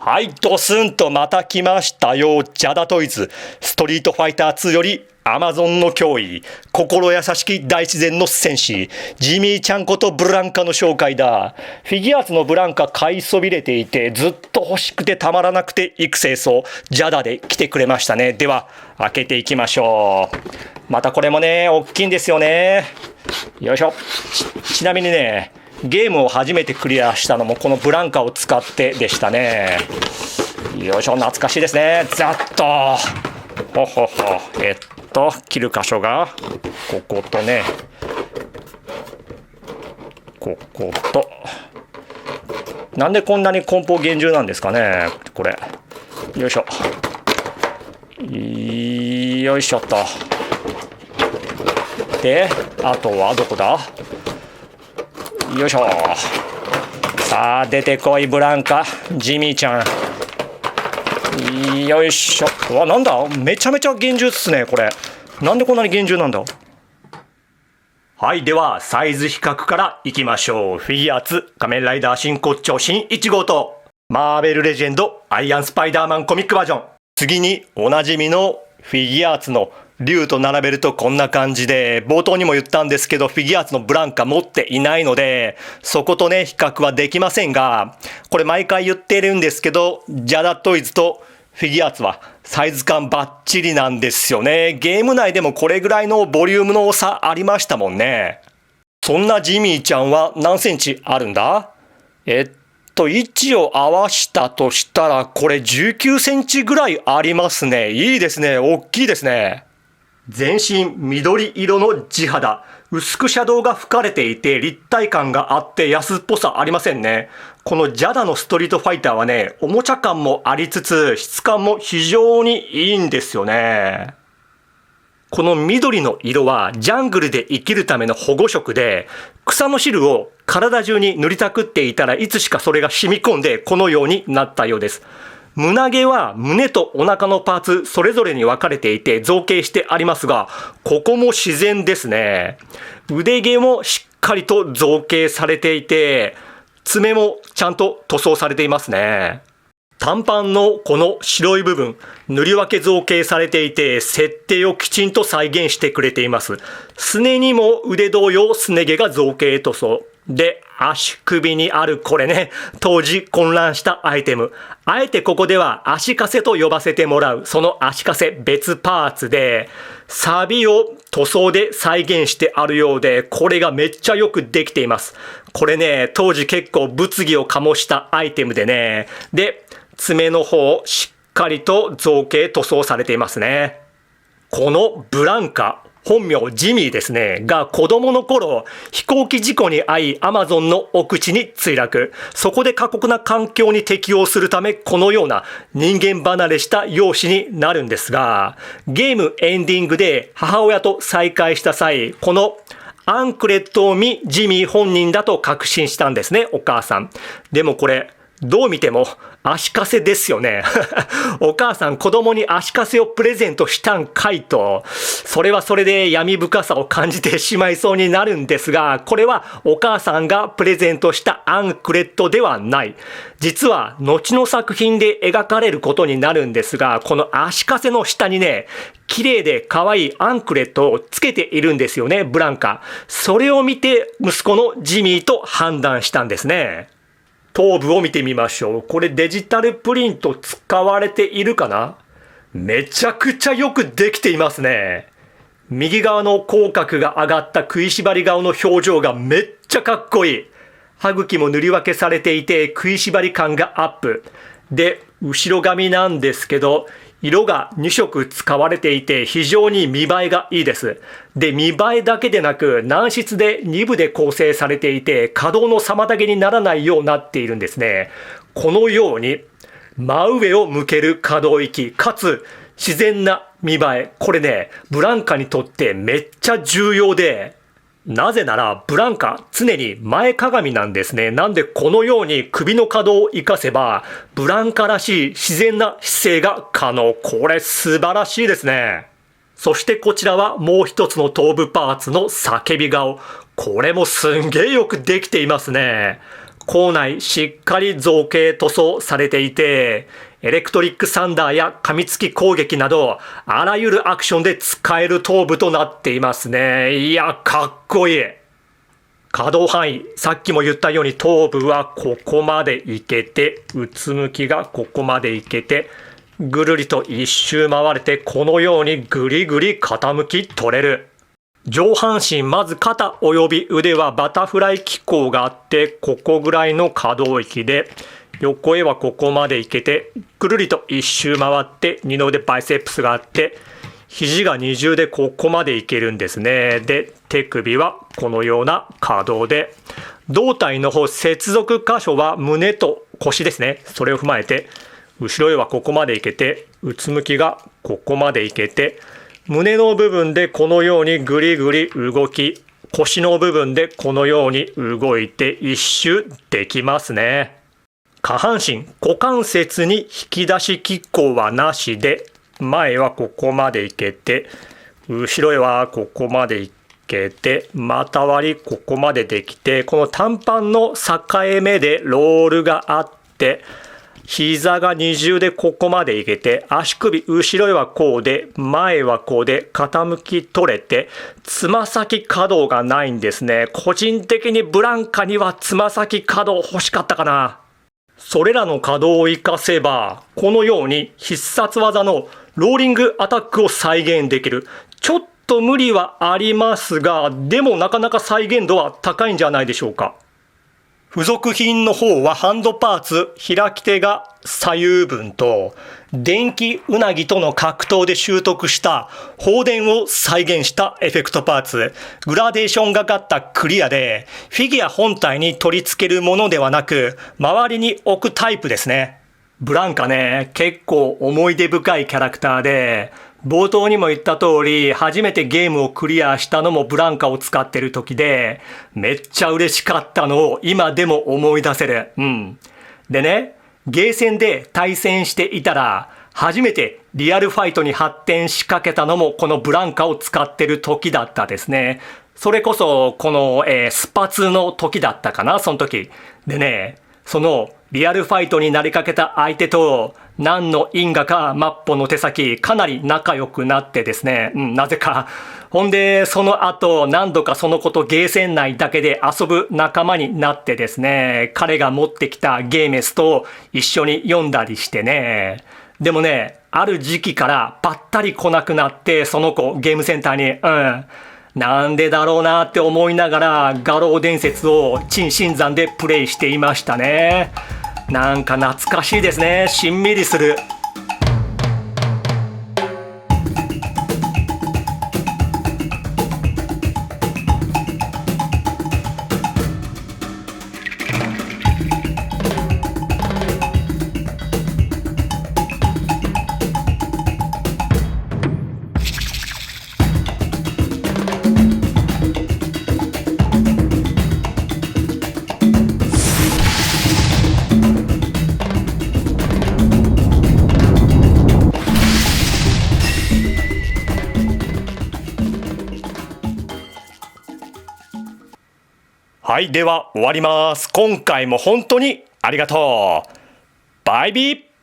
はい、ドスンとまた来ましたよ。ジャダトイズ。ストリートファイター2よりアマゾンの脅威。心優しき大自然の戦士。ジミーちゃんことブランカの紹介だ。フィギュアーツのブランカ買いそびれていて、ずっと欲しくてたまらなくて育成層。ジャダで来てくれましたね。では、開けていきましょう。またこれもね、大きいんですよね。よいしょ。ちなみにね、ゲームを初めてクリアしたのもこのブランカを使ってでしたね。よいしょ、懐かしいですね。ざっとほほほ。切る箇所がこことね、こことなんでこんなに梱包厳重なんですかね、これ。よいしょよいしょと。で、あとはどこだ。よいしょ。さあ出てこいブランカ、ジミーちゃん。よいしょ。うわ、なんだ、めちゃめちゃ厳重っすねこれ。なんでこんなに厳重なんだ。はい、ではサイズ比較からいきましょう。フィギュアーツ仮面ライダー真骨頂新1号とマーベルレジェンドアイアンスパイダーマンコミックバージョン。次におなじみのフィギュアーツの竜と並べるとこんな感じで、冒頭にも言ったんですけど、フィギュアーツのブランカ持っていないので、そことね、比較はできませんが、これ毎回言ってるんですけど、ジャダトイズとフィギュアーツはサイズ感バッチリなんですよね。ゲーム内でもこれぐらいのボリュームの差ありましたもんね。そんなジミーちゃんは何センチあるんだ？位置を合わしたとしたら、これ19センチぐらいありますね。いいですね。大きいですね。全身緑色の地肌。薄くシャドウが吹かれていて立体感があって安っぽさありませんね。このジャダのストリートファイターはね、おもちゃ感もありつつ質感も非常にいいんですよね。この緑の色はジャングルで生きるための保護色で、草の汁を体中に塗りたくっていたらいつしかそれが染み込んでこのようになったようです。胸毛は胸とお腹のパーツそれぞれに分かれていて造形してありますが、ここも自然ですね。腕毛もしっかりと造形されていて、爪もちゃんと塗装されていますね。短パンのこの白い部分、塗り分け造形されていて、設定をきちんと再現してくれています。すねにも腕同様すね毛が造形塗装。で、足首にあるこれね、当時混乱したアイテム。あえてここでは足かせと呼ばせてもらう。その足かせ別パーツで、サビを塗装で再現してあるようで、これがめっちゃよくできています。これね、当時結構物議を醸したアイテムでね。で、爪の方しっかりと造形塗装されていますね。このブランカ、本名ジミーですね、が子供の頃飛行機事故に遭いアマゾンの奥地に墜落。そこで過酷な環境に適応するためこのような人間離れした容姿になるんですが、ゲームエンディングで母親と再会した際、このアンクレットを見ジミー本人だと確信したんですね、お母さん。でもこれどう見ても足かせですよね。お母さん子供に足かせをプレゼントしたんかいと、それはそれで闇深さを感じてしまいそうになるんですが、これはお母さんがプレゼントしたアンクレットではない。実は後の作品で描かれることになるんですが、この足かせの下にね、綺麗で可愛いアンクレットをつけているんですよね、ブランカ。それを見て息子のジミーと判断したんですね。頭部を見てみましょう。これデジタルプリント使われているかな？めちゃくちゃよくできていますね。右側の口角が上がった食いしばり顔の表情がめっちゃかっこいい。歯茎も塗り分けされていて食いしばり感がアップ。で、後ろ髪なんですけど、色が2色使われていて非常に見栄えがいいです。で、見栄えだけでなく軟質で2部で構成されていて可動の妨げにならないようになっているんですね。このように真上を向ける可動域かつ自然な見栄え。これね、ブランカにとってめっちゃ重要で、なぜならブランカ常に前かがみなんですね。なんでこのように首の可動を生かせばブランカらしい自然な姿勢が可能。これ素晴らしいですね。そしてこちらはもう一つの頭部パーツの叫び顔。これもすんげえよくできていますね。校内しっかり造形塗装されていて、エレクトリックサンダーや噛みつき攻撃など、あらゆるアクションで使える頭部となっていますね。いや、かっこいい。可動範囲、さっきも言ったように頭部はここまでいけて、うつむきがここまでいけて、ぐるりと一周回れて、このようにぐりぐり傾き取れる。上半身、まず肩および腕はバタフライ機構があって、ここぐらいの可動域で、横へはここまでいけて、ぐるりと一周回って、二の腕バイセップスがあって、肘が二重でここまでいけるんですね。で、手首はこのような可動で、胴体の方、接続箇所は胸と腰ですね。それを踏まえて、後ろへはここまでいけて、うつむきがここまでいけて、胸の部分でこのようにぐりぐり動き、腰の部分でこのように動いて一周できますね。下半身、股関節に引き出し機構はなしで、前はここまでいけて、後ろへはここまでいけて、股割りここまでできて、この短パンの境目でロールがあって、膝が二重でここまでいけて、足首後ろへはこうで、前はこうで傾き取れて、つま先可動がないんですね。個人的にブランカにはつま先可動欲しかったかな。それらの可動を活かせば、このように必殺技のローリングアタックを再現できる。ちょっと無理はありますが、でもなかなか再現度は高いんじゃないでしょうか。付属品の方はハンドパーツ、開き手が左右分と、電気うなぎとの格闘で習得した放電を再現したエフェクトパーツ、グラデーションがかったクリアで、フィギュア本体に取り付けるものではなく、周りに置くタイプですね。ブランカね、結構思い出深いキャラクターで、冒頭にも言った通り、初めてゲームをクリアしたのもブランカを使ってる時で、めっちゃ嬉しかったのを今でも思い出せる。でね、ゲーセンで対戦していたら、初めてリアルファイトに発展しかけたのもこのブランカを使ってる時だったですね。それこそこの、スパツの時だったかな、その時。でね、そのリアルファイトになりかけた相手と何の因果かマッポの手先かなり仲良くなってですね、なぜか。ほんでその後何度かその子とゲーセン内だけで遊ぶ仲間になってですね、彼が持ってきたゲーメスと一緒に読んだりしてね。でもね、ある時期からぱったり来なくなって、その子ゲームセンターに、なんでだろうなって思いながら画廊伝説を陳新山でプレイしていましたね。なんか懐かしいですね。しんみりする。はい、では終わります。今回も本当にありがとう。バイビー。